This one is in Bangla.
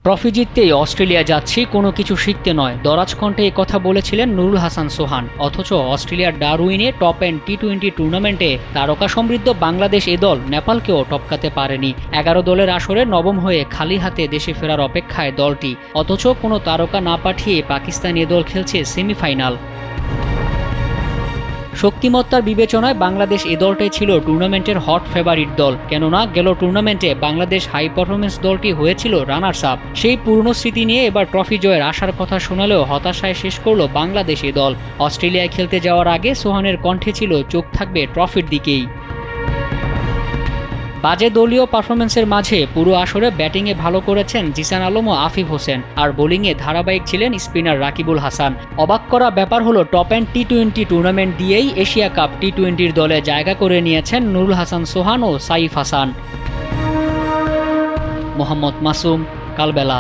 ট্রফি জিততেই অস্ট্রেলিয়া যাচ্ছি, কোনো কিছু শিখতে নয়, দরাজ কণ্ঠে এই কথা বলেছিলেন নুরুল হাসান সোহান। অথচ অস্ট্রেলিয়ার ডারউইনে টপ এন্ড টি-20 টুর্নামেন্টে তারকা সমৃদ্ধ বাংলাদেশ এ দল নেপালকেও টপকাতে পারেনি। 11 দলের আসরে নবম হয়ে খালি হাতে দেশে ফেরার অপেক্ষায় দলটি, অথচ কোনো তারকা না পাঠিয়ে পাকিস্তানি এ দল খেলছে সেমিফাইনাল। শক্তিমত্তার বিবেচনায় বাংলাদেশ এ দলটাই ছিল টুর্নামেন্টের হট ফেভারিট দল, কেননা গেল টুর্নামেন্টে বাংলাদেশ হাই পারফরমেন্স দলটি হয়েছিল রানার্স আপ। সেই পুরনো স্মৃতি নিয়ে এবার ট্রফি জয়ের আশার কথা শোনালেও হতাশায় শেষ করল বাংলাদেশ এ দল। অস্ট্রেলিয়ায় খেলতে যাওয়ার আগে সোহানের কণ্ঠে ছিল চোখ থাকবে ট্রফির দিকেই। বাজে দলীয় পারফরমেন্সের মাঝে পুরো আসরে ব্যাটিংয়ে ভালো করেছেন জিসান আলম ও আফিফ হোসেন, আর বোলিংয়ে ধারাবাহিক ছিলেন স্পিনার রাকিবুল হাসান। অবাক করা ব্যাপার হলো টপ এন্ড টি-20 টুর্নামেন্ট দিয়েই এশিয়া কাপ টি-20-র দলে জায়গা করে নিয়েছেন নুরুল হাসান সোহান ও সাইফ হাসান। মোহাম্মদ মাসুম, কালবেলা।